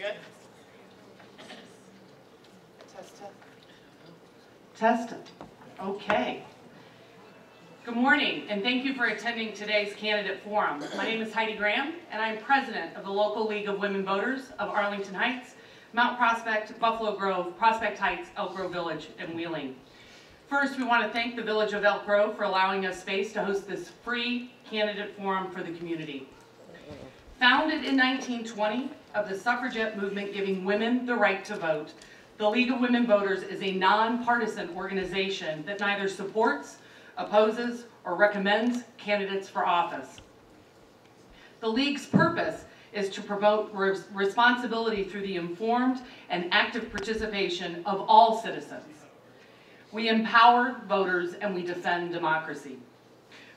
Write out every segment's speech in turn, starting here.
Good. Test. Okay. Good morning, and thank you for attending today's candidate forum. My name is Heidi Graham, and I'm president of the local League of Women Voters of Arlington Heights, Mount Prospect, Buffalo Grove, Prospect Heights, Elk Grove Village, and Wheeling. First, we want to thank the Village of Elk Grove for allowing us space to host this free candidate forum for the community. Founded in 1920 of the suffragette movement giving women the right to vote, the League of Women Voters is a nonpartisan organization that neither supports, opposes, or recommends candidates for office. The League's purpose is to promote responsibility through the informed and active participation of all citizens. We empower voters and we defend democracy.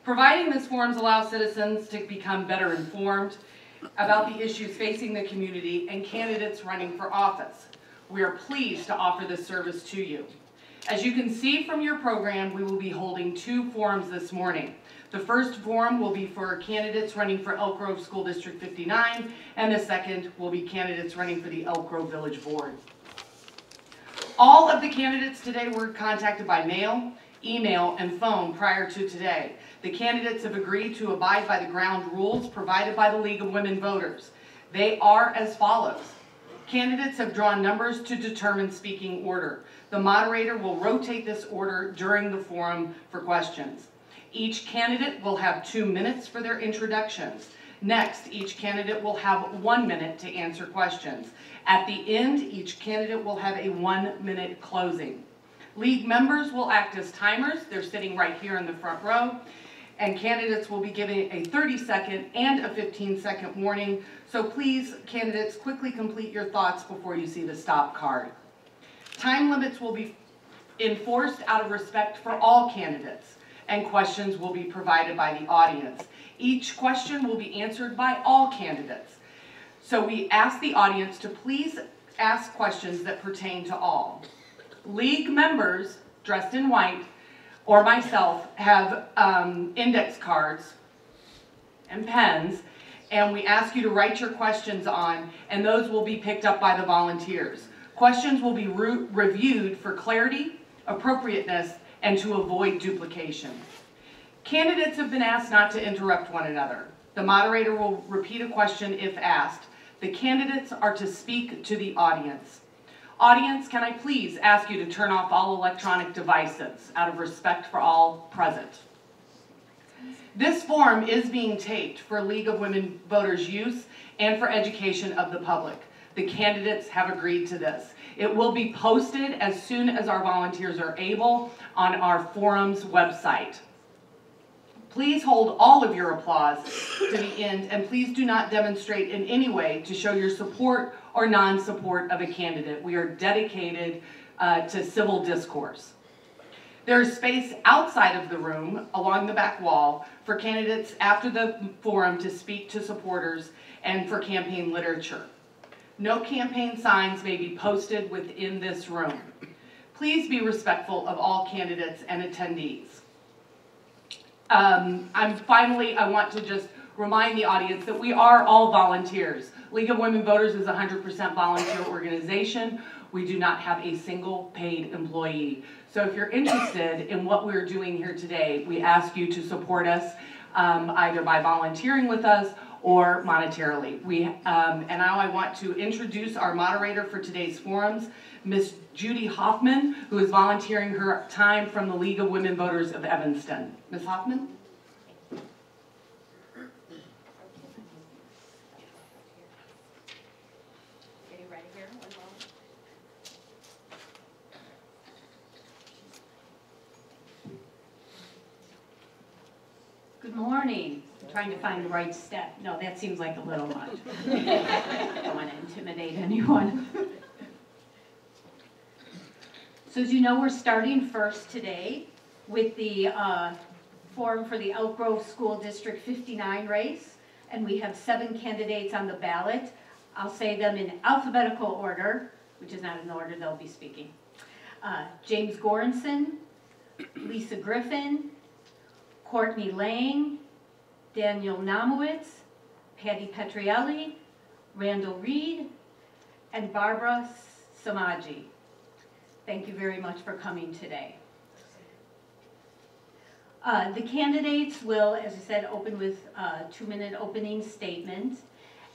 Providing this forum allows citizens to become better informed about the issues facing the community and candidates running for office. We are pleased to offer this service to you. As you can see from your program, we will be holding two forums this morning. The first forum will be for candidates running for Elk Grove School District 59, and the second will be candidates running for the Elk Grove Village Board. All of the candidates today were contacted by mail, email, and phone prior to today. The candidates have agreed to abide by the ground rules provided by the League of Women Voters. They are as follows. Candidates have drawn numbers to determine speaking order. The moderator will rotate this order during the forum for questions. Each candidate will have 2 minutes for their introductions. Next, each candidate will have 1 minute to answer questions. At the end, each candidate will have a 1-minute closing. League members will act as timers. They're sitting right here in the front row. And candidates will be given a 30-second and a 15-second warning. So please, candidates, quickly complete your thoughts before you see the stop card. Time limits will be enforced out of respect for all candidates, and questions will be provided by the audience. Each question will be answered by all candidates. So we ask the audience to please ask questions that pertain to all. League members dressed in white or myself have index cards and pens, and we ask you to write your questions on, and those will be picked up by the volunteers. Questions will be reviewed for clarity, appropriateness, and to avoid duplication. Candidates have been asked not to interrupt one another. The moderator will repeat a question if asked. The candidates are to speak to the audience. Audience, can I please ask you to turn off all electronic devices out of respect for all present? This forum is being taped for League of Women Voters use and for education of the public. The candidates have agreed to this. It will be posted as soon as our volunteers are able on our forum's website. Please hold all of your applause to the end, and please do not demonstrate in any way to show your support or non-support of a candidate. We are dedicated to civil discourse. There is space outside of the room along the back wall for candidates after the forum to speak to supporters and for campaign literature. No campaign signs may be posted within this room. Please be respectful of all candidates and attendees. Finally, I want to just remind the audience that we are all volunteers. League of Women Voters is a 100% volunteer organization. We do not have a single paid employee. So if you're interested in what we're doing here today, we ask you to support us either by volunteering with us or monetarily. And now I want to introduce our moderator for today's forums, Ms. Judy Hoffman, who is volunteering her time from the League of Women Voters of Evanston. Ms. Hoffman? Good morning. I'm trying to find the right step. No, that seems like a little much. I don't want to intimidate anyone. So as you know, we're starting first today with the forum for the Elk Grove School District 59 race, and we have 7 candidates on the ballot. I'll say them in alphabetical order, which is not in the order they'll be speaking. James Goranson, Lisa Griffin, Courtney Lange, Daniel Namowitz, Patty Petrielli, Randall Reed, and Barbara Samaji. Thank you very much for coming today. The candidates will, as I said, open with a 2-minute opening statement,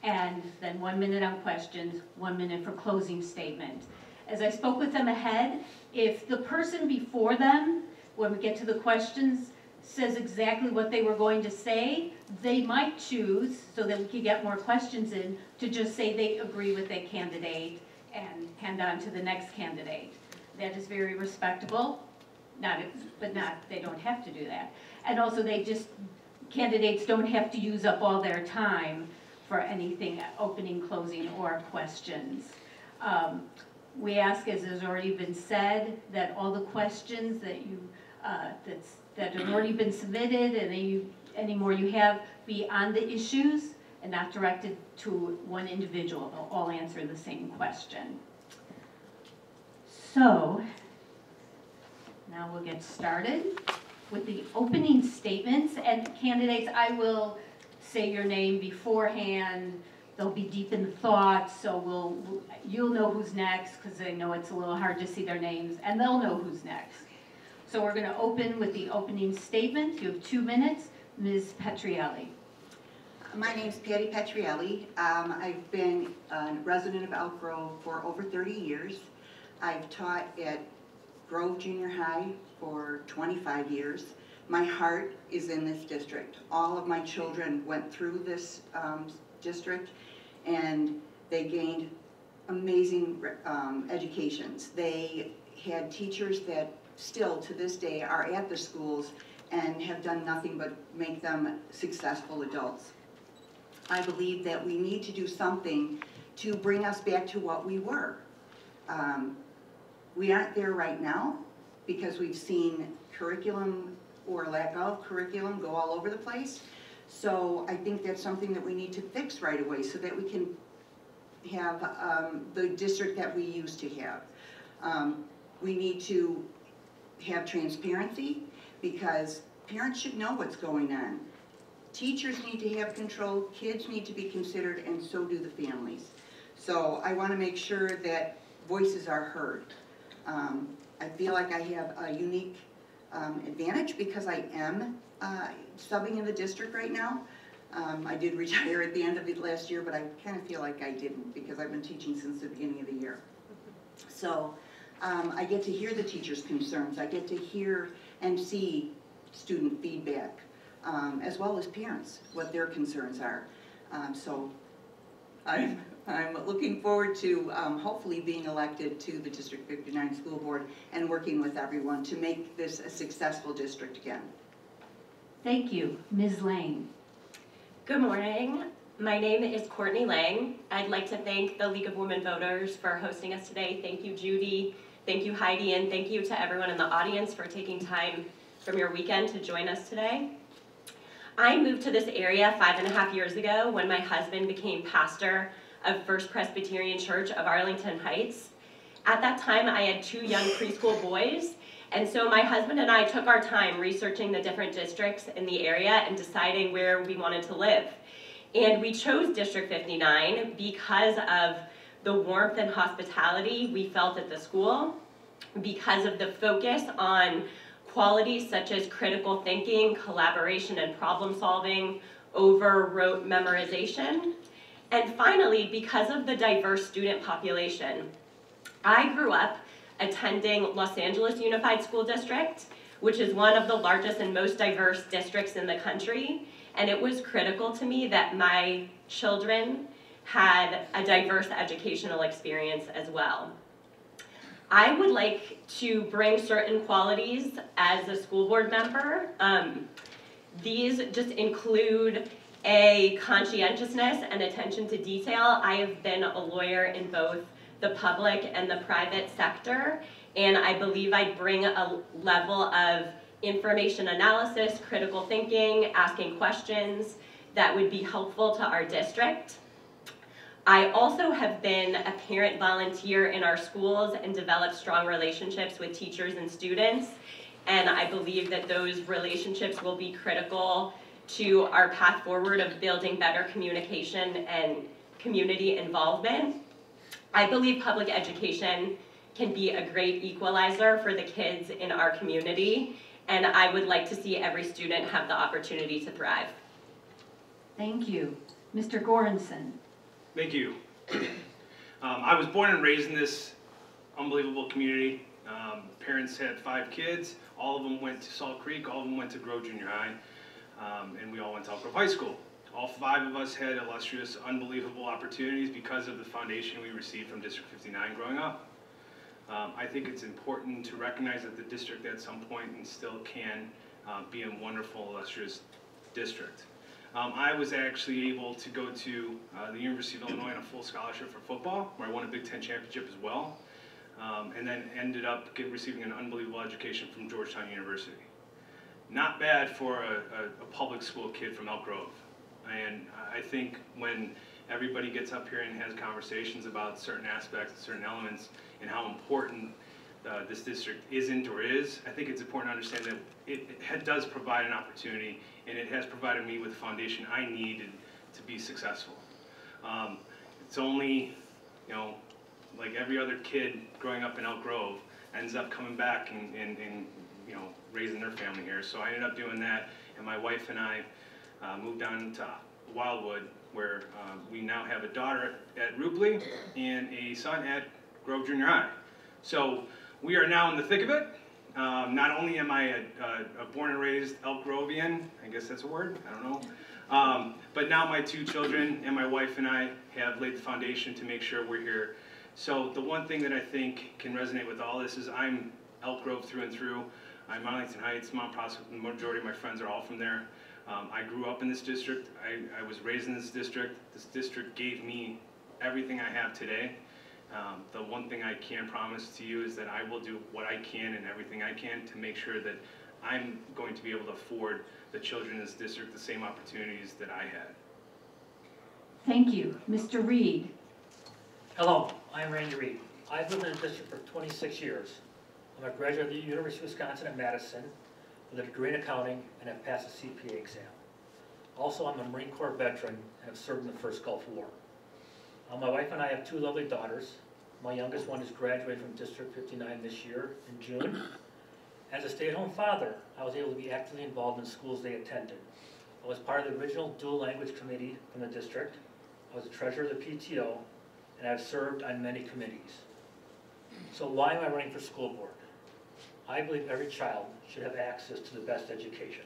and then 1 minute on questions, 1 minute for closing statement. As I spoke with them ahead, if the person before them, when we get to the questions, says exactly what they were going to say, they might choose, so that we could get more questions in, to just say they agree with that candidate and hand on to the next candidate. That is very respectable, they don't have to do that. And also candidates don't have to use up all their time for anything, opening, closing, or questions. We ask, as has already been said, that all the questions that you that have already been submitted and any more you have be on the issues and not directed to one individual. They'll all answer the same question. So now we'll get started with the opening statements. And candidates, I will say your name beforehand. They'll be deep in thought, so you'll know who's next, because I know it's a little hard to see their names, and they'll know who's next. So we're going to open with the opening statement. You have 2 minutes. Ms. Petrielli. My name's Patty Petrielli. I've been a resident of Elk Grove for over 30 years. I've taught at Grove Junior High for 25 years. My heart is in this district. All of my children went through this district, and they gained amazing educations. They had teachers that still to this day are at the schools and have done nothing but make them successful adults. I believe that we need to do something to bring us back to what we were. We aren't there right now because we've seen curriculum or lack of curriculum go all over the place. So I think that's something that we need to fix right away so that we can have the district that we used to have. We need to have transparency because parents should know what's going on. Teachers need to have control, kids need to be considered, and so do the families. So I want to make sure that voices are heard. I feel like I have a unique advantage because I am subbing in the district right now. I did retire at the end of it last year, but I kind of feel like I didn't because I've been teaching since the beginning of the year. So I get to hear the teachers' concerns. I get to hear and see student feedback, as well as parents, what their concerns are. So I'm looking forward to hopefully being elected to the District 59 School Board and working with everyone to make this a successful district again. Thank you. Ms. Lange. Good morning. My name is Courtney Lange. I'd like to thank the League of Women Voters for hosting us today. Thank you, Judy. Thank you, Heidi, and thank you to everyone in the audience for taking time from your weekend to join us today. I moved to this area 5.5 years ago when my husband became pastor of First Presbyterian Church of Arlington Heights. At that time, I had 2 young preschool boys, and so my husband and I took our time researching the different districts in the area and deciding where we wanted to live. And we chose District 59 because of the warmth and hospitality we felt at the school, because of the focus on qualities such as critical thinking, collaboration, and problem solving over rote memorization. And finally, because of the diverse student population. I grew up attending Los Angeles Unified School District, which is one of the largest and most diverse districts in the country. And it was critical to me that my children had a diverse educational experience as well. I would like to bring certain qualities as a school board member. These just include a conscientiousness and attention to detail. I have been a lawyer in both the public and the private sector, and I believe I bring a level of information analysis, critical thinking, asking questions that would be helpful to our district. I also have been a parent volunteer in our schools and developed strong relationships with teachers and students, and I believe that those relationships will be critical to our path forward of building better communication and community involvement. I believe public education can be a great equalizer for the kids in our community, and I would like to see every student have the opportunity to thrive. Thank you. Mr. Goranson. Thank you. I was born and raised in this unbelievable community. Parents had 5 kids. All of them went to Salt Creek. All of them went to Grove Junior High. And we all went to Elk Grove High School. All 5 of us had illustrious, unbelievable opportunities because of the foundation we received from District 59 growing up. I think it's important to recognize that the district at some point and still can be a wonderful, illustrious district. I was actually able to go to the University of Illinois on a full scholarship for football, where I won a Big Ten championship as well, and then ended up receiving an unbelievable education from Georgetown University. Not bad for a public school kid from Elk Grove. And I think when everybody gets up here and has conversations about certain aspects, certain elements, and how important this district isn't or is, I think it's important to understand that it does provide an opportunity, and it has provided me with the foundation I needed to be successful. It's only, like every other kid growing up in Elk Grove ends up coming back and raising their family here. So I ended up doing that, and my wife and I moved down to Wildwood, where we now have a daughter at Rupley and a son at Grove Junior High. So we are now in the thick of it. Not only am I a born and raised Elk Grovian, I guess that's a word, I don't know, but now my 2 children and my wife and I have laid the foundation to make sure we're here. So the one thing that I think can resonate with all this is I'm Elk Grove through and through. I'm Arlington Heights, Mount Prospect, the majority of my friends are all from there. I grew up in this district. I was raised in this district. This district gave me everything I have today. The one thing I can promise to you is that I will do what I can and everything I can to make sure that I'm going to be able to afford the children in this district the same opportunities that I had. Thank you. Mr. Reed. Hello, I'm Randy Reed. I've lived in the district for 26 years. I'm a graduate of the University of Wisconsin at Madison with a degree in accounting and have passed the CPA exam. Also, I'm a Marine Corps veteran and have served in the first Gulf War. My wife and I have 2 lovely daughters. My youngest one is graduating from District 59 this year in June. As a stay-at-home father, I was able to be actively involved in the schools they attended. I was part of the original dual language committee from the district. I was the treasurer of the PTO, and I've served on many committees. So why am I running for school board? I believe every child should have access to the best education.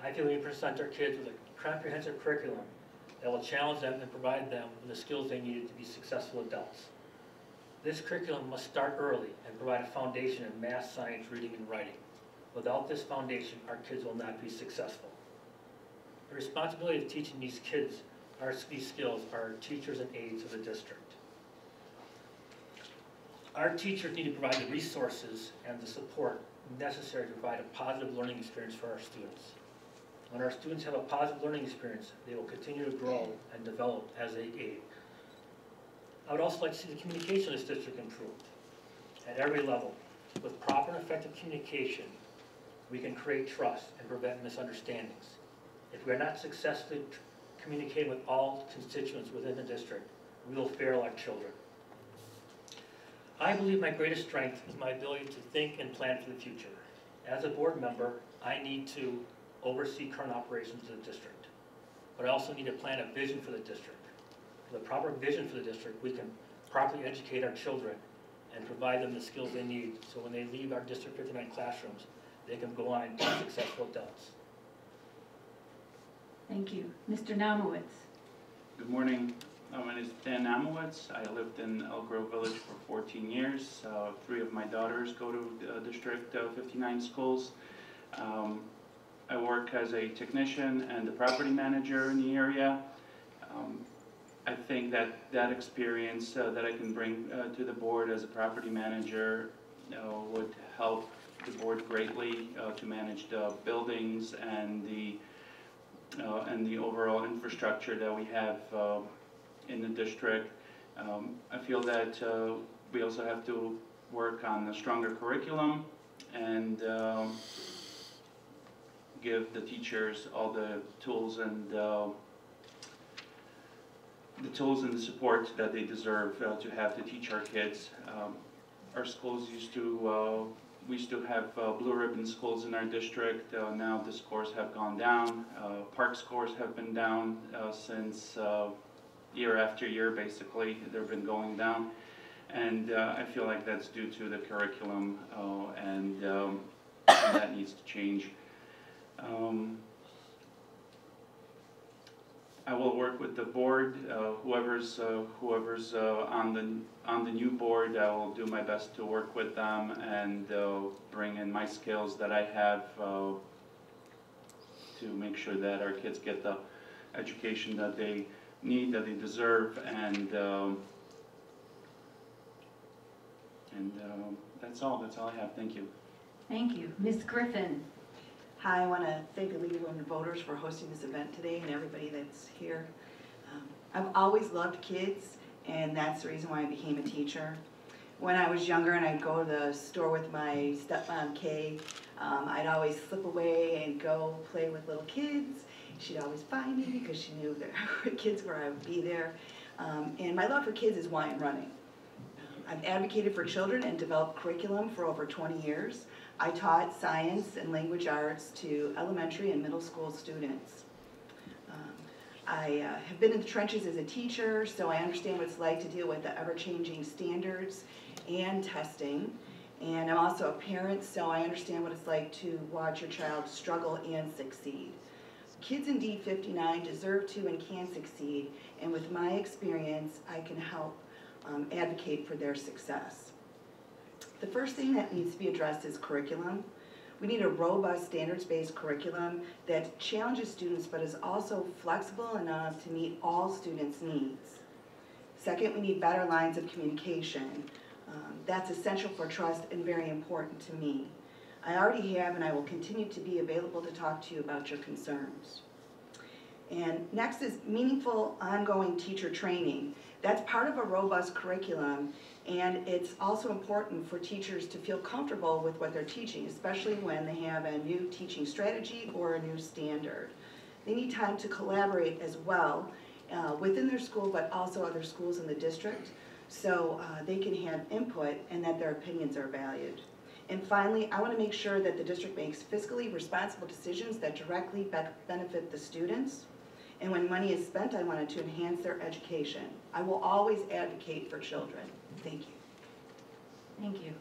I feel we present our kids with a comprehensive curriculum that will challenge them and provide them with the skills they need to be successful adults. This curriculum must start early and provide a foundation in math, science, reading, and writing. Without this foundation, our kids will not be successful. The responsibility of teaching these kids these skills are our teachers and aides of the district. Our teachers need to provide the resources and the support necessary to provide a positive learning experience for our students. When our students have a positive learning experience, they will continue to grow and develop as they age. I would also like to see the communication of this district improved at every level. With proper and effective communication, we can create trust and prevent misunderstandings. If we are not successfully communicating with all constituents within the district, we will fail our children. I believe my greatest strength is my ability to think and plan for the future. As a board member, I need to oversee current operations of the district, but I also need to plan a vision for the district. With a proper vision for the district, we can properly educate our children and provide them the skills they need so when they leave our District 59 classrooms, they can go on and be successful adults. Thank you. Mr. Namowitz. Good morning. My name is Dan Namowitz. I lived in Elk Grove Village for 14 years. 3 of my daughters go to District 59 schools. I work as a technician and a property manager in the area. I think that experience that I can bring to the board as a property manager would help the board greatly to manage the buildings and the overall infrastructure that we have in the district. I feel that we also have to work on a stronger curriculum and give the teachers all the tools and the tools and the support that they deserve to have to teach our kids. Our schools we used to have blue ribbon schools in our district. Now the scores have gone down. Park scores have been down since year after year, basically. They've been going down. And I feel like that's due to the curriculum, and that needs to change. I will work with the board. Whoever's on the new board, I will do my best to work with them and bring in my skills that I have to make sure that our kids get the education that they need, that they deserve, and that's all. That's all I have. Thank you. Thank you. Ms. Griffin. Hi, I want to thank the League of Women Voters for hosting this event today and everybody that's here. I've always loved kids, and that's the reason why I became a teacher. When I was younger and I'd go to the store with my stepmom, Kay, I'd always slip away and go play with little kids. She'd always find me because she knew there were kids where I would be there. And my love for kids is why I'm running. I've advocated for children and developed curriculum for over 20 years. I taught science and language arts to elementary and middle school students. I have been in the trenches as a teacher, so I understand what it's like to deal with the ever-changing standards and testing. And I'm also a parent, so I understand what it's like to watch your child struggle and succeed. Kids in D59 deserve to and can succeed, and with my experience, I can help advocate for their success. The first thing that needs to be addressed is curriculum. We need a robust, standards-based curriculum that challenges students but is also flexible enough to meet all students' needs. Second, we need better lines of communication. That's essential for trust and very important to me. I already have and I will continue to be available to talk to you about your concerns. And next is meaningful, ongoing teacher training. That's part of a robust curriculum, and it's also important for teachers to feel comfortable with what they're teaching, especially when they have a new teaching strategy or a new standard. They need time to collaborate as well within their school, but also other schools in the district, so they can have input and that their opinions are valued. And finally, I want to make sure that the district makes fiscally responsible decisions that directly benefit the students. And when money is spent, I want it to enhance their education. I will always advocate for children. Thank you. Thank you.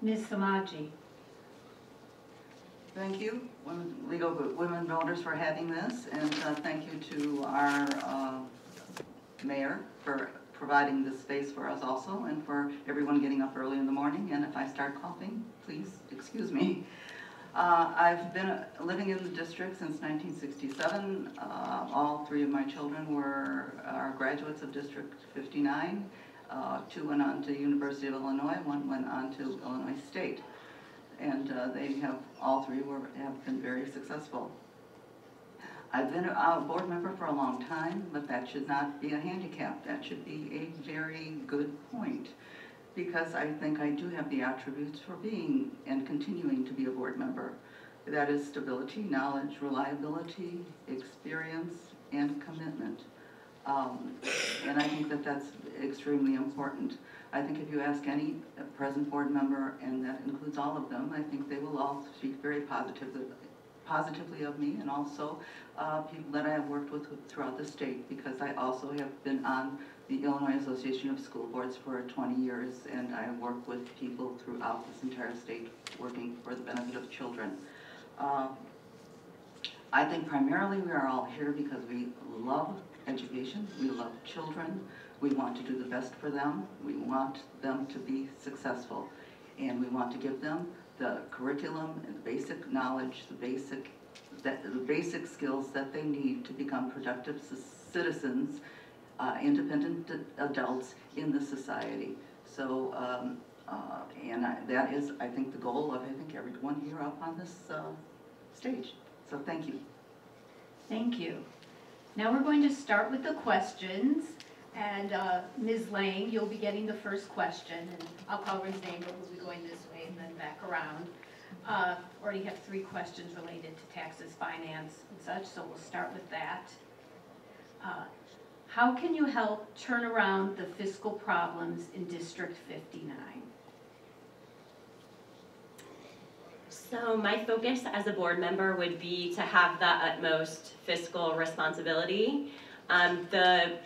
Ms. Samaji. Thank you, League of Women Voters, for having this, and thank you to our mayor for providing this space for us also, and for everyone getting up early in the morning. And if I start coughing, please excuse me. I've been living in the district since 1967. All three of my children are graduates of District 59. Two went on to University of Illinois, one went on to Illinois State. And all three have been very successful. I've been a board member for a long time, but that should not be a handicap. That should be a very good point, because I think I do have the attributes for being and continuing to be a board member. That is stability, knowledge, reliability, experience, and commitment. And I think that that's extremely important. I think if you ask any present board member, and that includes all of them, I think they will all speak very positively of me, and also people that I have worked with throughout the state, because I also have been on the Illinois Association of School Boards for 20 years, and I have worked with people throughout this entire state working for the benefit of children. I think primarily we are all here because we love education, we love children, we want to do the best for them, we want them to be successful, and we want to give them the curriculum and the basic knowledge, the basic skills that they need to become productive citizens, independent adults in the society. So, that is, I think, the goal of, everyone here up on this stage. So thank you. Thank you. Now we're going to start with the questions, and Ms. Lange, you'll be getting the first question, and I'll call her name, but we'll be going this way and then back around. Already have 3 questions related to taxes, finance, and such, so we'll start with that. How can you help turn around the fiscal problems in District 59? So my focus as a board member would be to have the utmost fiscal responsibility. The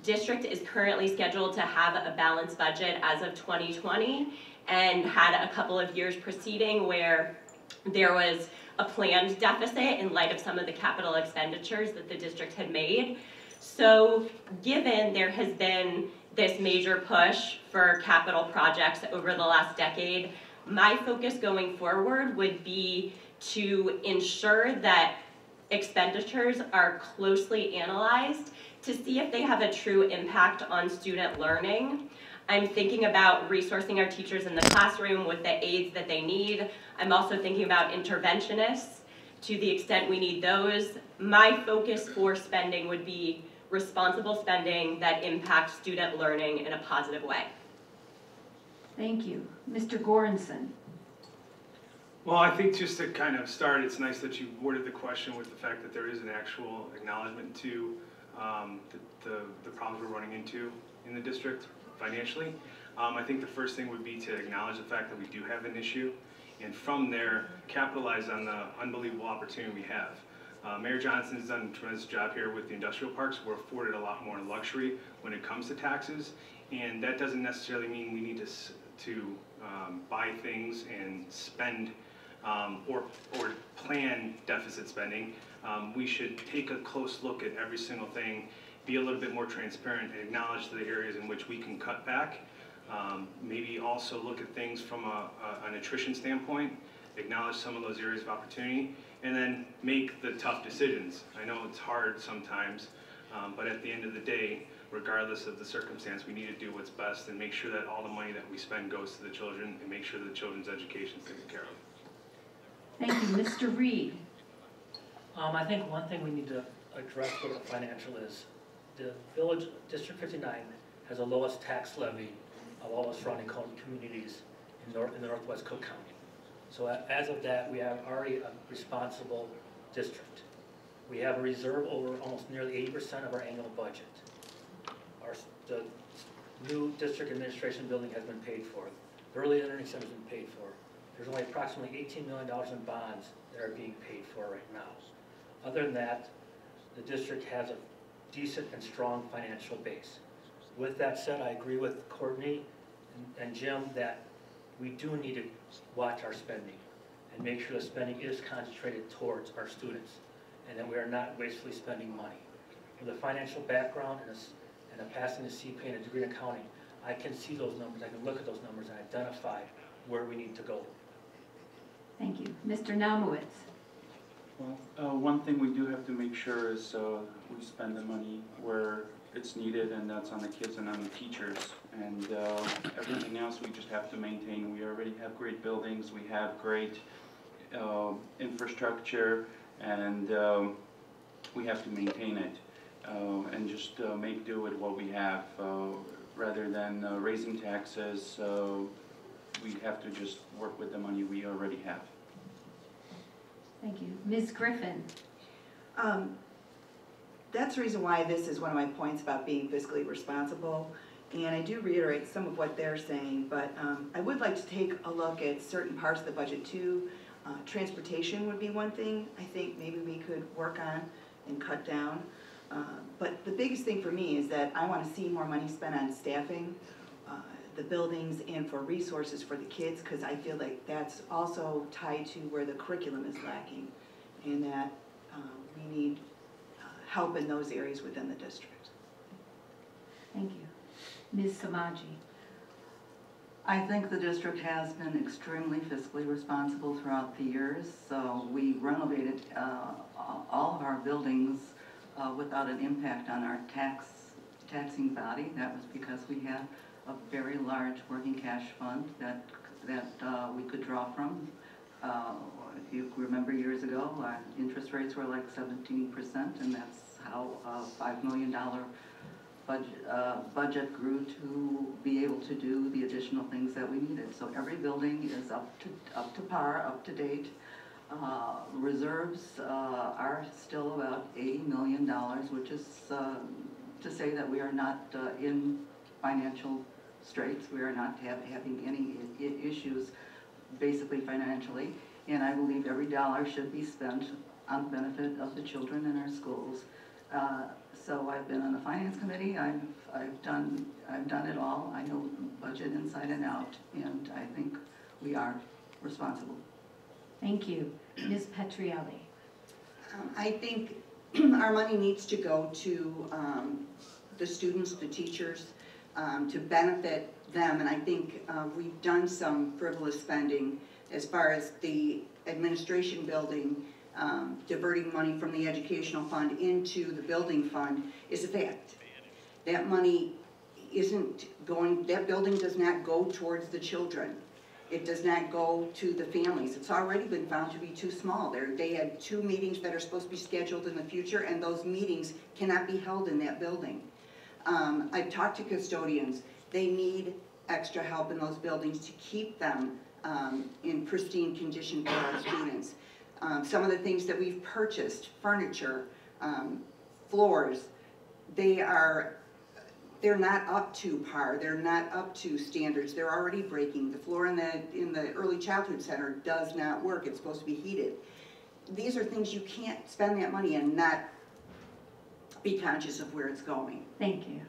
district is currently scheduled to have a balanced budget as of 2020 and had a couple of years preceding where there was a planned deficit in light of some of the capital expenditures that the district had made. So given there has been this major push for capital projects over the last decade, my focus going forward would be to ensure that expenditures are closely analyzed to see if they have a true impact on student learning. I'm thinking about resourcing our teachers in the classroom with the aids that they need. I'm also thinking about interventionists to the extent we need those. My focus for spending would be responsible spending that impacts student learning in a positive way. Thank you. Mr. Goranson. Well, I think just to kind of start, it's nice that you worded the question with the fact that there is an actual acknowledgement to the problems we're running into in the district financially. I think the first thing would be to acknowledge the fact that we do have an issue, and from there, capitalize on the unbelievable opportunity we have. Mayor Johnson's done a tremendous job here with the industrial parks. We're afforded a lot more luxury when it comes to taxes, and that doesn't necessarily mean we need to buy things and spend or plan deficit spending. We should take a close look at every single thing, be a little bit more transparent, and acknowledge the areas in which we can cut back. Maybe also look at things from a nutrition standpoint, acknowledge some of those areas of opportunity, and then make the tough decisions. I know it's hard sometimes, but at the end of the day, regardless of the circumstance, we need to do what's best and make sure that all the money that we spend goes to the children and make sure that the children's education is taken care of. Thank you. Mr. Reed. I think one thing we need to address with the financial is the village, District 59, has the lowest tax levy of all the surrounding communities in the Northwest Cook County. So as of that, we have already a responsible district. We have a reserve over almost nearly 80% of our annual budget. The new district administration building has been paid for. The early learning center has been paid for. There's only approximately $18 million in bonds that are being paid for right now. Other than that, the district has a decent and strong financial base. With that said, I agree with Courtney and Jim that we do need to watch our spending and make sure the spending is concentrated towards our students and that we are not wastefully spending money. With a financial background and a passing the CPA and a degree in accounting, I can see those numbers, I can look at those numbers and identify where we need to go. Thank you. Mr. Namowitz. Well, one thing we do have to make sure is we spend the money where it's needed, and that's on the kids and on the teachers. And everything else we just have to maintain. We already have great buildings, we have great infrastructure, and we have to maintain it and just make do with what we have rather than raising taxes. We have to just work with the money we already have. Thank you. Ms. Griffin. That's the reason why this is one of my points about being fiscally responsible. And I do reiterate some of what they're saying, but I would like to take a look at certain parts of the budget too. Transportation would be one thing I think maybe we could work on and cut down. But the biggest thing for me is that I want to see more money spent on staffing, the buildings, and for resources for the kids, because I feel like that's also tied to where the curriculum is lacking, and that we need help in those areas within the district. Thank you. Ms. Samaji. I think the district has been extremely fiscally responsible throughout the years. So we renovated all of our buildings without an impact on our taxing body. That was because we had a very large working cash fund that we could draw from. If you remember years ago, our interest rates were like 17%, and that's how a $5 million budget grew to be able to do the additional things that we needed. So every building is up to par, up to date. Reserves are still about $80 million, which is to say that we are not in financial straits. We are not having any issues basically financially. And I believe every dollar should be spent on the benefit of the children in our schools. So I've been on the finance committee. I've done it all. I know budget inside and out, and I think we are responsible. Thank you. Ms. Petrielli. I think our money needs to go to the students, the teachers, to benefit them. And I think we've done some frivolous spending as far as the administration building, diverting money from the educational fund into the building fund is a fact. That money isn't going, that building does not go towards the children. It does not go to the families. It's already been found to be too small. They had 2 meetings that are supposed to be scheduled in the future, and those meetings cannot be held in that building. I've talked to custodians. They need extra help in those buildings to keep them in pristine condition for our students. Some of the things that we've purchased, furniture, floors, they're not up to par. They're not up to standards. They're already breaking. The floor in the early childhood center does not work. It's supposed to be heated. These are things you can't spend that money and not be conscious of where it's going. Thank you.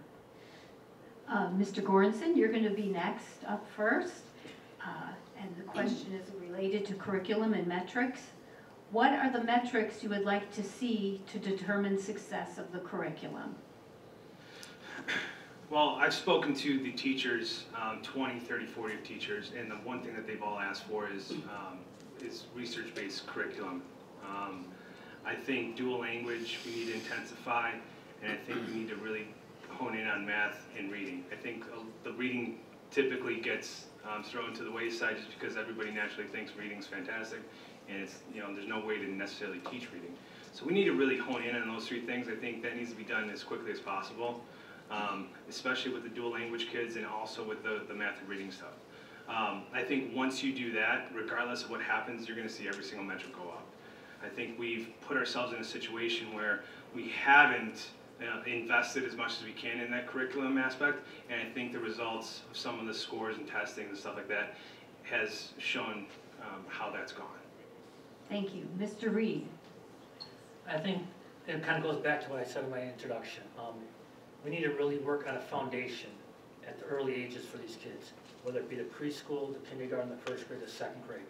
Mr. Goranson, you're going to be next up first. And the question is related to curriculum and metrics. What are the metrics you would like to see to determine success of the curriculum? Well, I've spoken to the teachers, 20, 30, 40 teachers, and the one thing that they've all asked for is research-based curriculum. I think dual language we need to intensify, and I think we need to really hone in on math and reading. I think the reading typically gets thrown to the wayside just because everybody naturally thinks reading's fantastic, and it's, there's no way to necessarily teach reading. So we need to really hone in on those 3 things. I think that needs to be done as quickly as possible. Especially with the dual language kids and also with the math and reading stuff. I think once you do that, regardless of what happens, you're going to see every single metric go up. I think we've put ourselves in a situation where we haven't invested as much as we can in that curriculum aspect, and I think the results of some of the scores and testing and stuff like that has shown how that's gone. Thank you. Mr. Reed. I think it kind of goes back to what I said in my introduction. We need to really work on a foundation at the early ages for these kids, whether it be the preschool, the kindergarten, the 1st grade, the 2nd grade.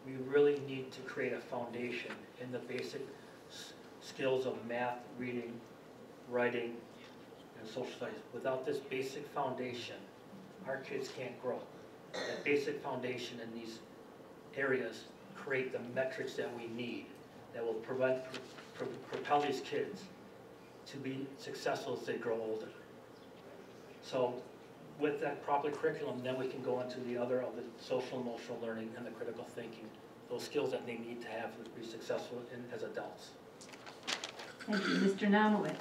We really need to create a foundation in the basic skills of math, reading, writing, and social studies. Without this basic foundation, our kids can't grow. That basic foundation in these areas create the metrics that we need that will propel these kids to be successful as they grow older. So with that proper curriculum, then we can go into the other of the social emotional learning and the critical thinking, those skills that they need to have to be successful as adults. Thank you. Mr. Nomowitz.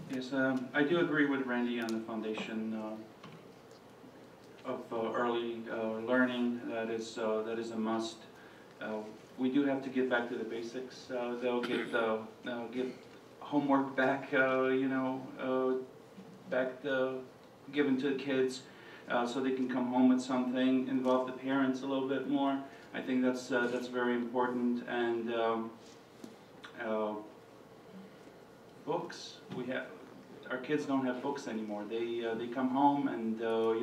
Yes, I do agree with Randy on the foundation of early learning. That is a must. We do have to get back to the basics. They'll get homework back, given to the kids, so they can come home with something. Involve the parents a little bit more. I think that's very important. And books. Our kids don't have books anymore. They come home and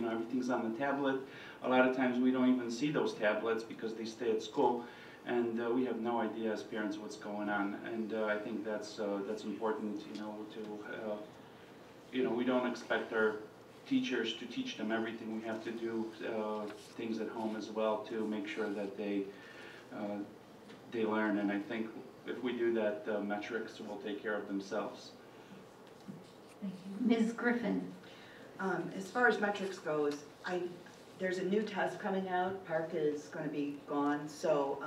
everything's on the tablet. A lot of times we don't even see those tablets because they stay at school. And we have no idea as parents what's going on, and I think that's important. We don't expect our teachers to teach them everything. We have to do things at home as well to make sure that they learn. And I think if we do that, the metrics will take care of themselves. Thank you. Ms. Griffin. As far as metrics goes, there's a new test coming out. Park is going to be gone, so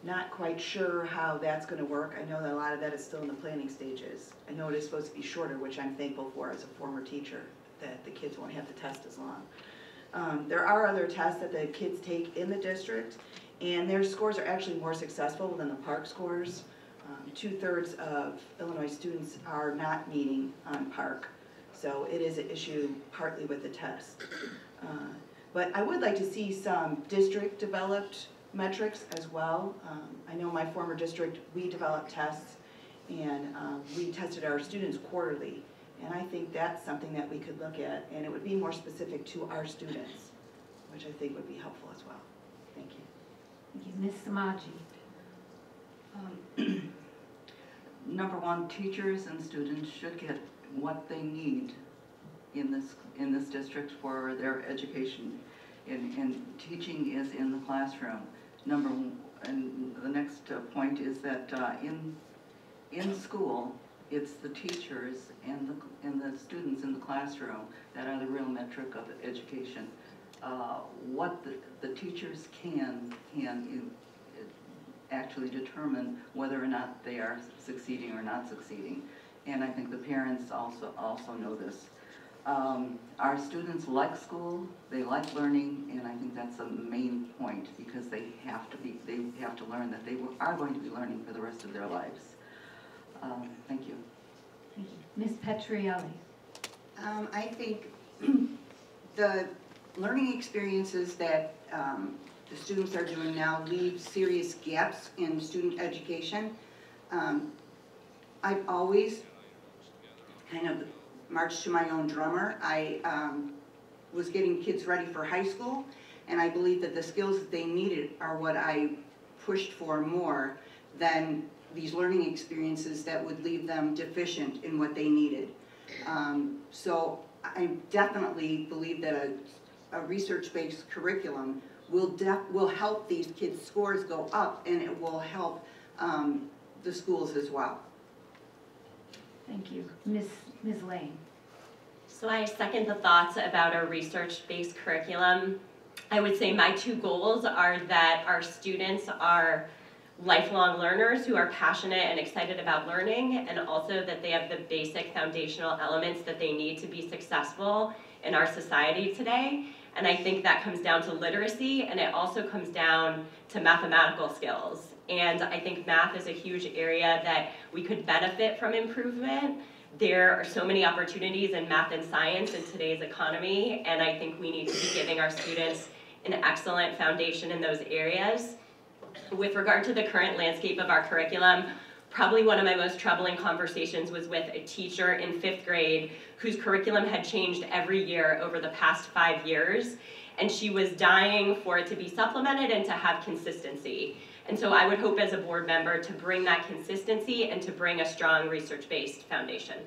not quite sure how that's going to work. I know that a lot of that is still in the planning stages. I know it is supposed to be shorter, which I'm thankful for as a former teacher, that the kids won't have to test as long. There are other tests that the kids take in the district, and their scores are actually more successful than the Park scores. 2/3 of Illinois students are not meeting on PARCC. So it is an issue partly with the test. But I would like to see some district-developed metrics as well. I know my former district, we developed tests, and we tested our students quarterly. And I think that's something that we could look at, and it would be more specific to our students, which I think would be helpful as well. Thank you. Thank you. Ms. Samaji? Number one, teachers and students should get what they need in this district for their education. And teaching is in the classroom. And the next point is that in school, it's the teachers and the students in the classroom that are the real metric of education. What the teachers can actually determine whether or not they are succeeding or not succeeding. And I think the parents also know this. Our students like school, they like learning, and I think that's the main point, because they have to learn that they are going to be learning for the rest of their lives. Thank you. Thank you. Ms. Petrielli? I think the learning experiences that the students are doing now leave serious gaps in student education. I've always kind of marched to my own drummer. I was getting kids ready for high school, and I believe that the skills that they needed are what I pushed for more than these learning experiences that would leave them deficient in what they needed. So I definitely believe that a research-based curriculum will help these kids' scores go up, and it will help the schools as well. Thank you. Ms. Lange? So I second the thoughts about a research-based curriculum. I would say my two goals are that our students are lifelong learners who are passionate and excited about learning, and also that they have the basic foundational elements that they need to be successful in our society today. And I think that comes down to literacy, and it also comes down to mathematical skills. And I think math is a huge area that we could benefit from improvement. There are so many opportunities in math and science in today's economy, and I think we need to be giving our students an excellent foundation in those areas. With regard to the current landscape of our curriculum, probably one of my most troubling conversations was with a teacher in 5th grade whose curriculum had changed every year over the past 5 years, and she was dying for it to be supplemented and to have consistency. And so I would hope as a board member to bring that consistency and to bring a strong research-based foundation.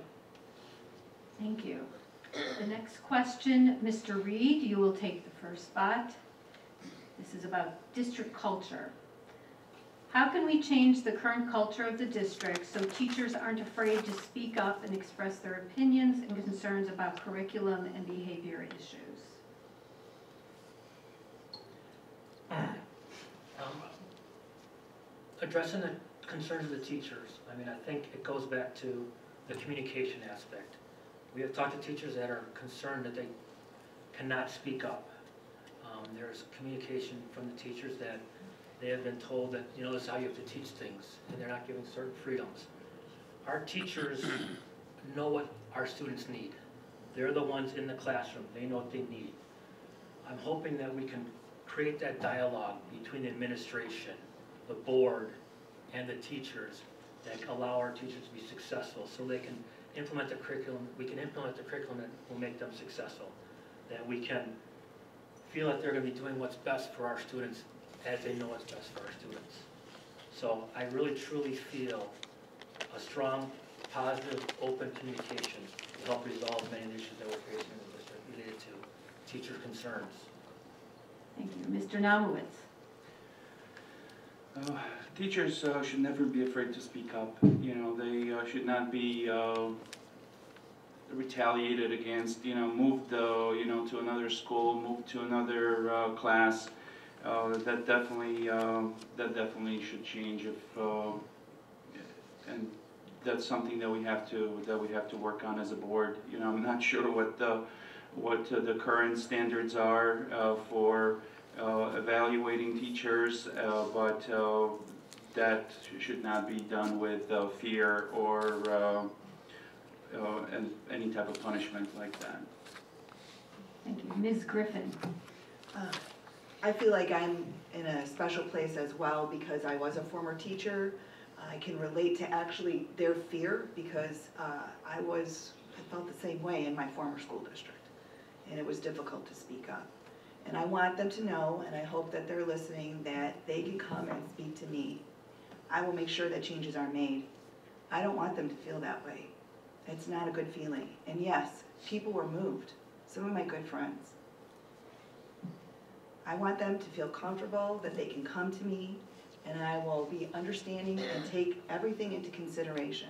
Thank you. The next question, Mr. Reed, you will take the first spot. This is about district culture. How can we change the current culture of the district so teachers aren't afraid to speak up and express their opinions and concerns about curriculum and behavior issues? Addressing the concerns of the teachers, I mean, I think it goes back to the communication aspect. We have talked to teachers that are concerned that they cannot speak up. There's communication from the teachers that they have been told that, you know, this is how you have to teach things, and they're not giving certain freedoms. Our teachers know what our students need. They're the ones in the classroom. They know what they need. I'm hoping that we can create that dialogue between the administration, the board, and the teachers that allow our teachers to be successful, so they can implement the curriculum. We can implement the curriculum that will make them successful. That we can feel that they're going to be doing what's best for our students as they know what's best for our students. So I really truly feel a strong, positive, open communication to help resolve many of the issues that we're facing in the district related to teacher concerns. Thank you. Mr. Namowitz? Teachers should never be afraid to speak up. You know, they should not be retaliated against. You know, moved to another school, moved to another class. That definitely should change. And that's something that we have to work on as a board. You know, I'm not sure what the current standards are for evaluating teachers, but that should not be done with fear or and any type of punishment like that. Thank you. Ms. Griffin. I feel like I'm in a special place as well because I was a former teacher. I can relate to actually their fear because I felt the same way in my former school district, and it was difficult to speak up. And I want them to know, and I hope that they're listening, that they can come and speak to me. I will make sure that changes are made. I don't want them to feel that way. It's not a good feeling. And yes, people were moved. Some of my good friends. I want them to feel comfortable, that they can come to me, and I will be understanding and take everything into consideration.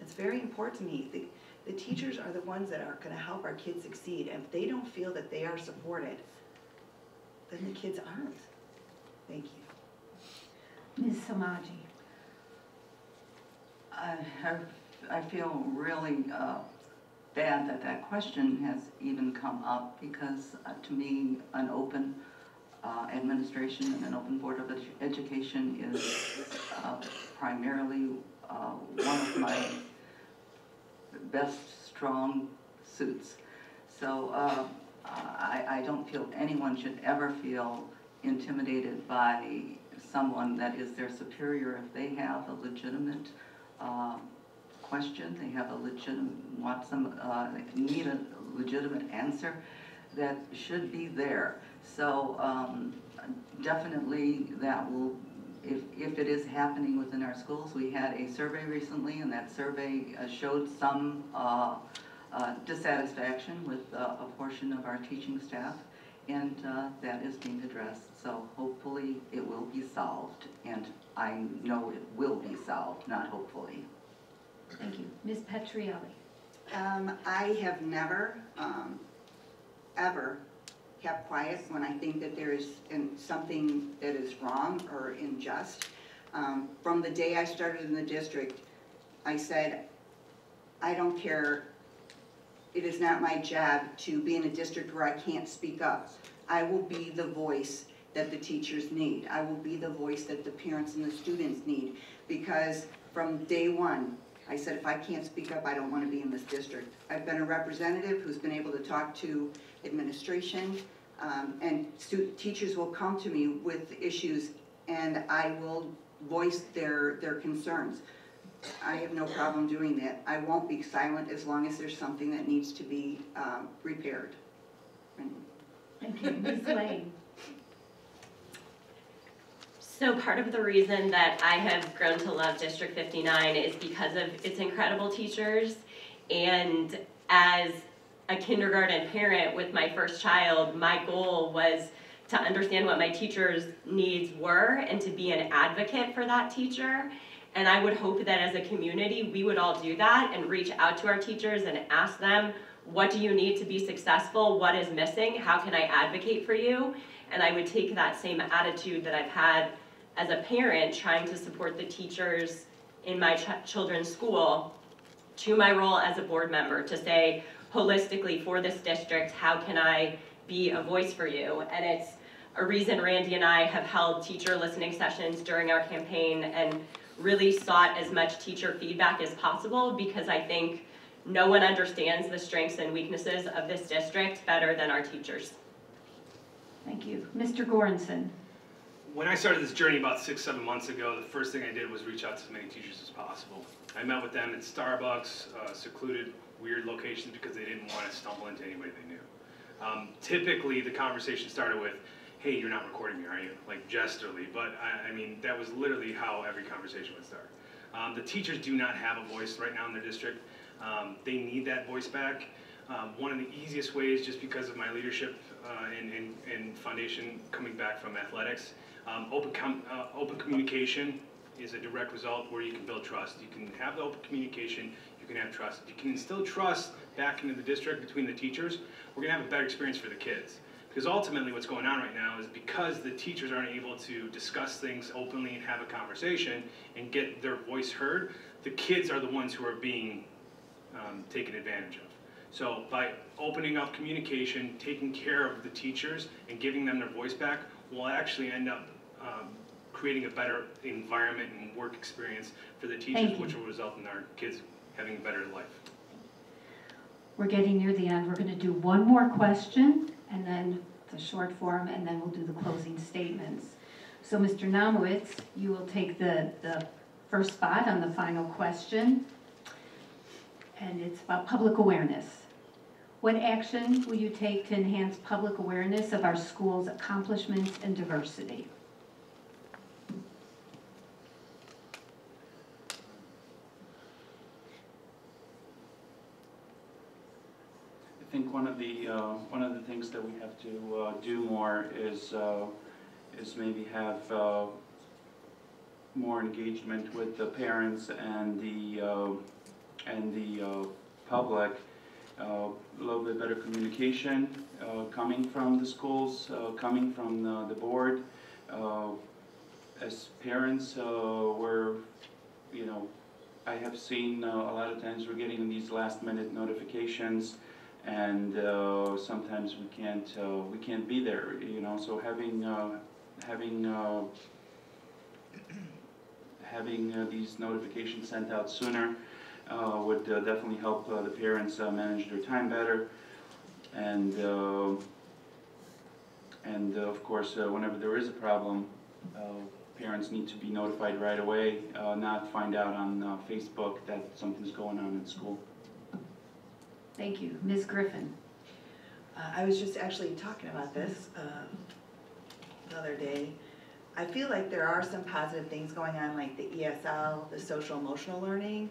It's very important to me. The teachers are the ones that are going to help our kids succeed. And if they don't feel that they are supported, then the kids aren't. Thank you. Ms. Samaji. I feel really bad that that question has even come up because to me an open administration and an open board of education is primarily one of my best strong suits. So I don't feel anyone should ever feel intimidated by someone that is their superior if they have a legitimate question, they have a legitimate, need a legitimate answer that should be there. So definitely that will, if it is happening within our schools, we had a survey recently and that survey showed some dissatisfaction with a portion of our teaching staff, and that is being addressed. So hopefully it will be solved, and I know it will be solved, not hopefully. Thank you. Ms. Petrielli. I have never, ever kept quiet when I think that there is something that is wrong or unjust. From the day I started in the district, I said, I don't care, it is not my job to be in a district where I can't speak up. I will be the voice that the teachers need. I will be the voice that the parents and the students need, because from day one, I said, if I can't speak up, I don't want to be in this district. I've been a representative who's been able to talk to administration, and teachers will come to me with issues, and I will voice their concerns. I have no problem doing that. I won't be silent as long as there's something that needs to be repaired. Thank you. Ms. Lane. So part of the reason that I have grown to love District 59 is because of its incredible teachers. And as a kindergarten parent with my first child, my goal was to understand what my teacher's needs were and to be an advocate for that teacher. And I would hope that as a community, we would all do that and reach out to our teachers and ask them, what do you need to be successful? What is missing? How can I advocate for you? And I would take that same attitude that I've had as a parent trying to support the teachers in my children's school to my role as a board member to say, holistically for this district, how can I be a voice for you? And it's a reason Randy and I have held teacher listening sessions during our campaign and really sought as much teacher feedback as possible, because I think no one understands the strengths and weaknesses of this district better than our teachers. Thank you. Mr. Goranson. When I started this journey about 6-7 months ago, the first thing I did was reach out to as many teachers as possible. I met with them at Starbucks, secluded, weird locations, because they didn't want to stumble into anybody they knew. Typically, the conversation started with, hey, you're not recording me, are you? Like, gestually, but I mean, that was literally how every conversation would start. The teachers do not have a voice right now in their district. They need that voice back. One of the easiest ways, just because of my leadership and foundation coming back from athletics, open communication is a direct result where you can build trust. You can have the open communication, you can have trust. If you can instill trust back into the district between the teachers, we're gonna have a better experience for the kids. Because ultimately what's going on right now is because the teachers aren't able to discuss things openly and have a conversation and get their voice heard, the kids are the ones who are being taken advantage of. So by opening up communication, taking care of the teachers, and giving them their voice back, we'll actually end up creating a better environment and work experience for the Thank teachers, you. which will result in our kids having a better life. We're getting near the end. We're going to do one more question, and then the short form, and then we'll do the closing statements. So Mr. Namowitz, you will take the first spot on the final question, and it's about public awareness. What action will you take to enhance public awareness of our school's accomplishments and diversity? I think one of the things that we have to do more is maybe have more engagement with the parents and the public. A little bit better communication coming from the schools, coming from the board. As parents, I have seen a lot of times we're getting these last-minute notifications, and sometimes we can't be there. So having these notifications sent out sooner would definitely help the parents manage their time better, and of course, whenever there is a problem, parents need to be notified right away, not find out on Facebook that something's going on in school. Thank you. Ms. Griffin. I was just actually talking about this the other day. I feel like there are some positive things going on, like the ESL, the social emotional learning.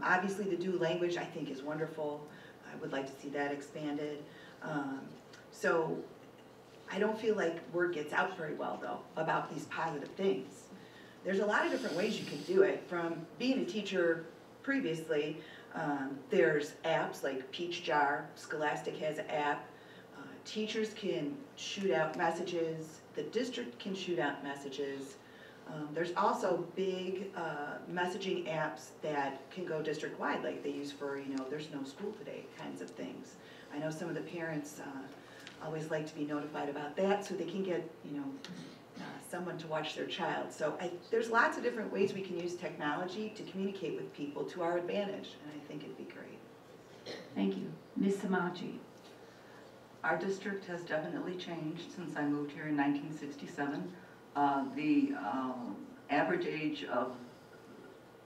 Obviously the dual language I think is wonderful. I would like to see that expanded. So I don't feel like word gets out very well though about these positive things. There's a lot of different ways you can do it. From being a teacher previously, there's apps like Peach Jar, Scholastic has an app. Teachers can shoot out messages, the district can shoot out messages. There's also big messaging apps that can go district-wide, like they use for, there's no school today kinds of things. I know some of the parents always like to be notified about that so they can get, someone to watch their child. So there's lots of different ways we can use technology to communicate with people to our advantage, and I think it'd be great. Thank you. Ms. Samaji. Our district has definitely changed since I moved here in 1967. The average age of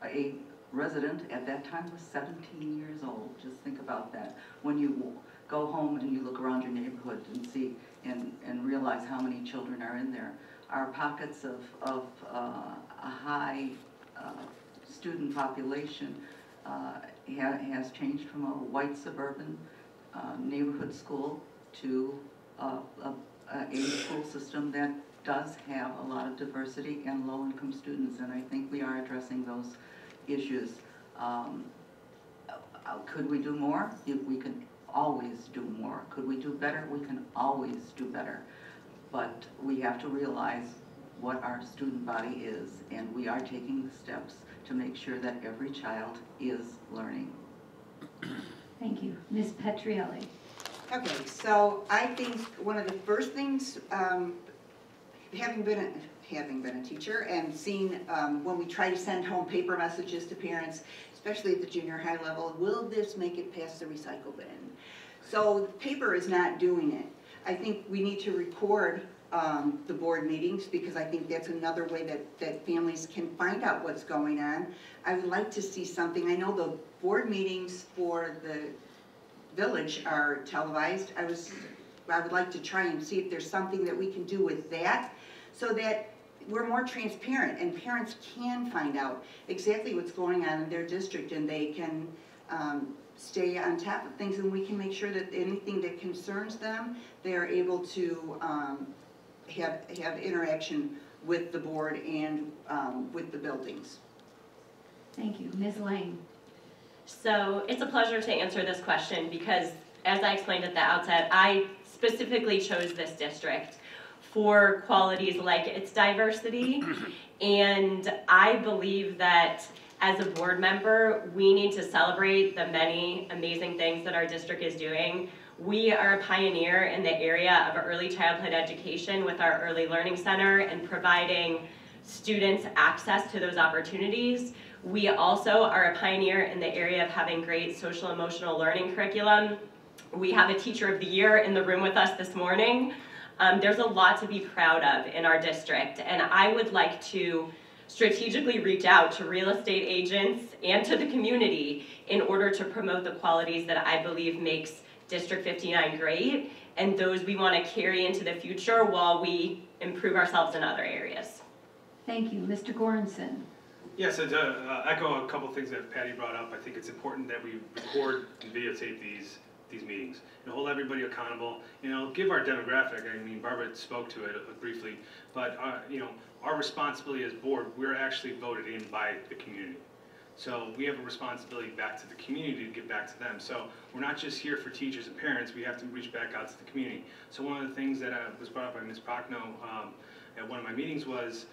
a resident at that time was 17 years old. Just think about that. When you go home and you look around your neighborhood and see and realize how many children are in there. Our pockets of a high student population has changed from a white suburban neighborhood school to a school system that does have a lot of diversity and low-income students, and I think we are addressing those issues. Could we do more? We can always do more. Could we do better? We can always do better. But we have to realize what our student body is, and we are taking the steps to make sure that every child is learning. Thank you. Ms. Petrielli. Okay, so I think one of the first things, having been a teacher and seeing when we try to send home paper messages to parents, especially at the junior high level, will this make it past the recycle bin? So paper is not doing it. I think we need to record the board meetings, because I think that's another way that families can find out what's going on. I would like to see something. I know the board meetings for the village are televised. I would like to try and see if there's something that we can do with that, so that we're more transparent and parents can find out exactly what's going on in their district, and they can stay on top of things, and we can make sure that anything that concerns them, they are able to have interaction with the board and with the buildings. Thank you. Ms. Lange. So it's a pleasure to answer this question because, as I explained at the outset, I specifically chose this district for qualities like its diversity, and I believe that as a board member, we need to celebrate the many amazing things that our district is doing. We are a pioneer in the area of early childhood education with our Early Learning Center and providing students access to those opportunities. We also are a pioneer in the area of having great social emotional learning curriculum. We have a Teacher of the Year in the room with us this morning. There's a lot to be proud of in our district, and I would like to strategically reach out to real estate agents and to the community in order to promote the qualities that I believe makes District 59 great, and those we want to carry into the future while we improve ourselves in other areas. Thank you. Mr. Goranson. Yes, and to echo a couple things that Patty brought up, I think it's important that we record and videotape these meetings and hold everybody accountable. You know, give our demographic. I mean, Barbara spoke to it briefly, but you know, our responsibility as board, we're actually voted in by the community. So we have a responsibility back to the community to give back to them. So we're not just here for teachers and parents, we have to reach back out to the community. So one of the things that was brought up by Ms. Prochnow at one of my meetings was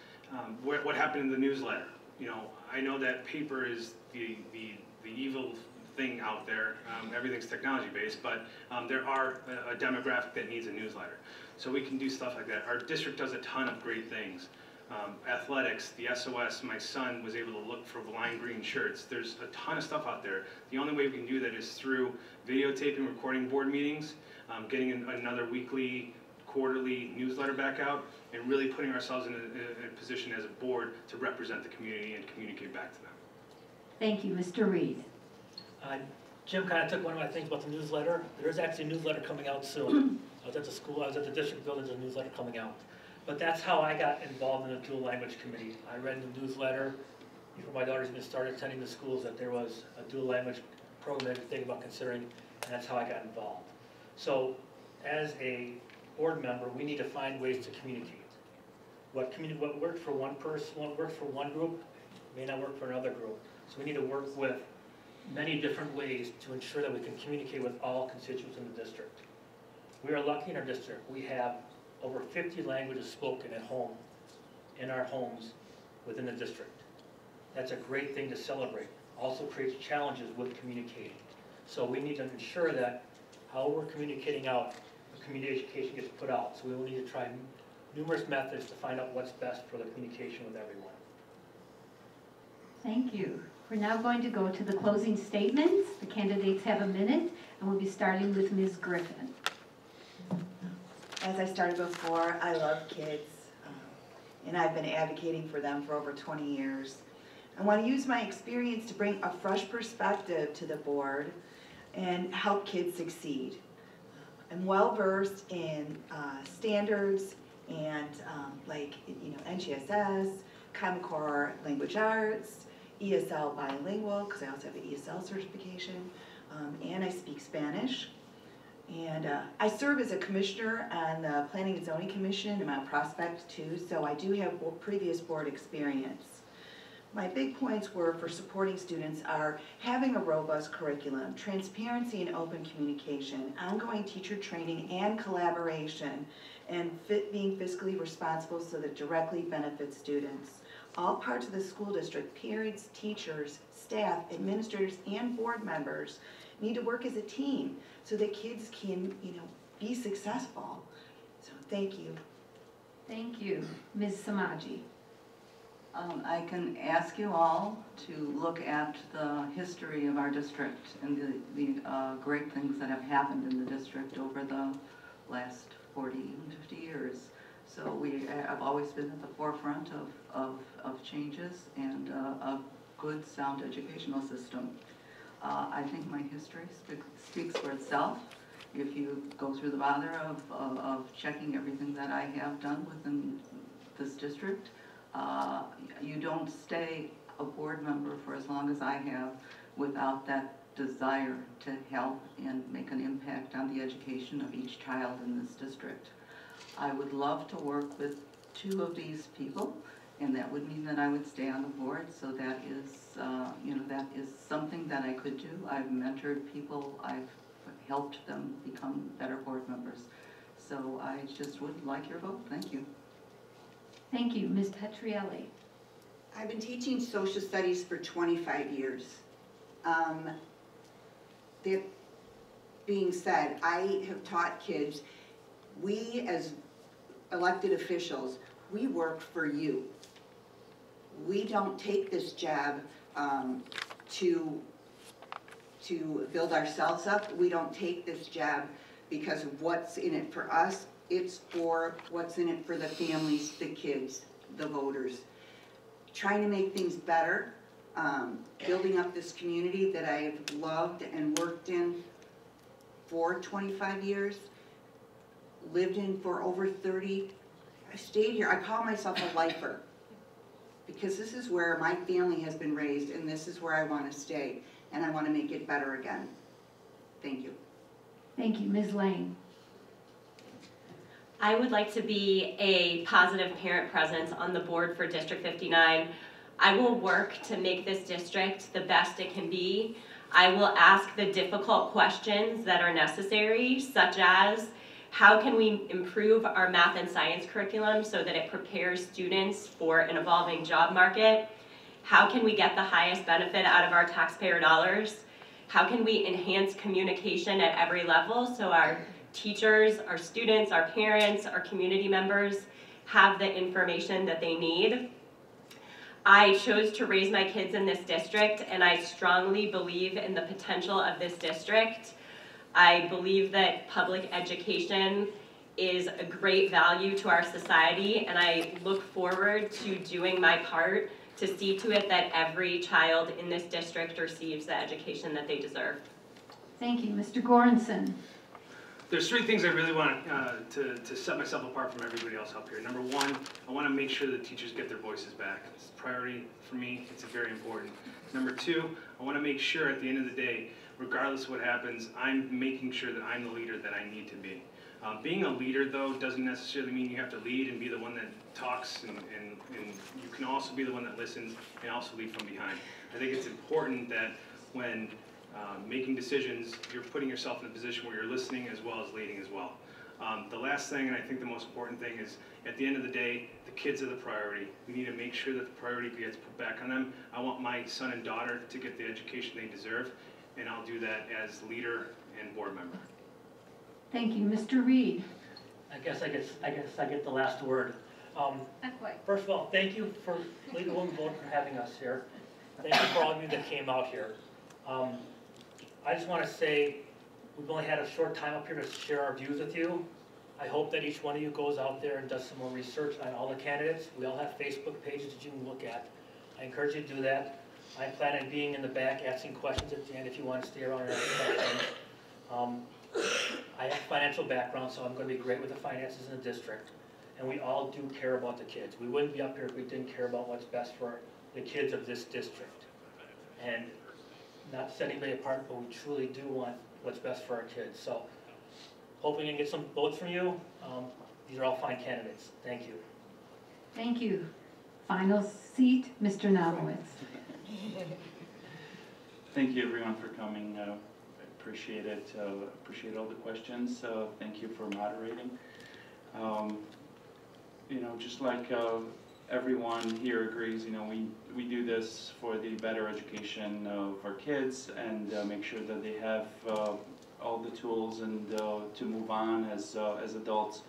what happened in the newsletter. You know, I know that paper is the evil thing out there. Everything's technology based, but there are a demographic that needs a newsletter. So we can do stuff like that. Our district does a ton of great things. Athletics, the SOS, my son was able to look for lime green shirts. There's a ton of stuff out there. The only way we can do that is through videotaping, recording board meetings, getting another weekly, quarterly newsletter back out, and really putting ourselves in a position as a board to represent the community and communicate back to them. Thank you. Mr. Reed. Jim kind of took one of my things about the newsletter. There's actually a newsletter coming out soon. I was at the school, I was at the district building, there's a newsletter coming out. But that's how I got involved in the dual language committee. I read the newsletter before my daughters even started attending the schools that there was a dual language program that they were about considering, and that's how I got involved. So as a board member, we need to find ways to communicate. What worked for one person, what worked for one group, may not work for another group. So we need to work with many different ways to ensure that we can communicate with all constituents in the district. We are lucky in our district. We have over 50 languages spoken at home, in our homes, within the district. That's a great thing to celebrate. Also creates challenges with communicating. So we need to ensure that how we're communicating out, community education gets put out. So we will need to try numerous methods to find out what's best for the communication with everyone. Thank you. We're now going to go to the closing statements. The candidates have a minute, and we'll be starting with Ms. Griffin. As I started before, I love kids, and I've been advocating for them for over 20 years. I want to use my experience to bring a fresh perspective to the board and help kids succeed. I'm well versed in standards and NGSS, Common Core Language Arts, ESL bilingual, because I also have an ESL certification, and I speak Spanish. And I serve as a commissioner on the Planning and Zoning Commission and Mount Prospect too, so I do have previous board experience. My big points were for supporting students are having a robust curriculum, transparency and open communication, ongoing teacher training and collaboration, and being fiscally responsible so that directly benefits students. All parts of the school district, parents, teachers, staff, administrators, and board members need to work as a team so that kids can, be successful. So thank you. Thank you. Ms. Samaji. I can ask you all to look at the history of our district and the great things that have happened in the district over the last 40, 50 years. So we have always been at the forefront of changes and a good, sound educational system. I think my history speaks for itself. If you go through the bother of checking everything that I have done within this district, you don't stay a board member for as long as I have without that desire to help and make an impact on the education of each child in this district. I would love to work with 2 of these people, and that would mean that I would stay on the board. So that is, that is something that I could do. I've mentored people. I've helped them become better board members. So I just would like your vote. Thank you. Thank you. Ms. Petrielli. I've been teaching social studies for 25 years. That being said, I have taught kids, we as elected officials, we work for you. We don't take this job to build ourselves up. We don't take this job because of what's in it for us. It's for what's in it for the families, the kids, the voters. Trying to make things better, building up this community that I've loved and worked in for 25 years, lived in for over 30. I stayed here. I call myself a lifer because this is where my family has been raised and this is where I want to stay and I want to make it better again. Thank you. Thank you, Ms. Lange. I would like to be a positive parent presence on the board for District 59. I will work to make this district the best it can be. I will ask the difficult questions that are necessary, such as how can we improve our math and science curriculum so that it prepares students for an evolving job market? How can we get the highest benefit out of our taxpayer dollars? How can we enhance communication at every level so our teachers, our students, our parents, our community members have the information that they need? I chose to raise my kids in this district, and I strongly believe in the potential of this district. I believe that public education is a great value to our society, and I look forward to doing my part to see to it that every child in this district receives the education that they deserve. Thank you. Mr. Goranson. There's three things I really want to set myself apart from everybody else up here. Number one, I want to make sure that teachers get their voices back. It's a priority for me. It's very important. Number two, I want to make sure at the end of the day, regardless of what happens, I'm making sure that I'm the leader that I need to be. Being a leader, though, doesn't necessarily mean you have to lead and be the one that talks, and you can also be the one that listens and also lead from behind. I think it's important that when making decisions, you're putting yourself in a position where you're listening as well as leading as well. The last thing, and I think the most important thing, is at the end of the day, the kids are the priority. We need to make sure that the priority gets put back on them. I want my son and daughter to get the education they deserve, and I'll do that as leader and board member. Thank you. Mr. Reed. I guess I get the last word. Not quite. First of all, thank you for League of Women Voters for having us here. Thank you for all of you that came out here. I just want to say we've only had a short time up here to share our views with you. I hope that each one of you goes out there and does some more research on all the candidates. We all have Facebook pages that you can look at. I encourage you to do that. I plan on being in the back asking questions at the end if you want to stay around and ask questions. I have a financial background, so I'm going to be great with the finances in the district. And we all do care about the kids. We wouldn't be up here if we didn't care about what's best for the kids of this district. And not to set anybody apart, but we truly do want what's best for our kids. So hoping we can get some votes from you. These are all fine candidates. Thank you. Thank you. Final seat, Mr. Nomowitz. Thank you everyone for coming. I appreciate it. Appreciate all the questions. Thank you for moderating. You know, just like everyone here agrees, you know, we do this for the better education of our kids and make sure that they have all the tools and to move on as adults.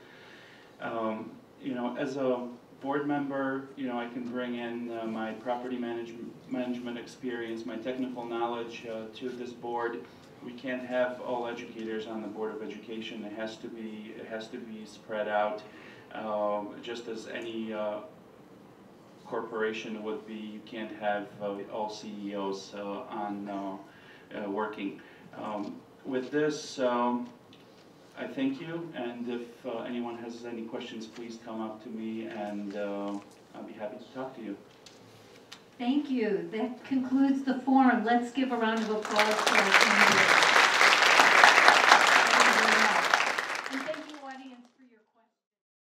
You know, as a board member, you know, I can bring in my property management experience, my technical knowledge to this board. We can't have all educators on the Board of Education. It has to be spread out, just as any corporation would be. You can't have all CEOs on working. With this, I thank you, and if anyone has any questions, please come up to me, and I'll be happy to talk to you. Thank you. That concludes the forum. Let's give a round of applause to our candidates.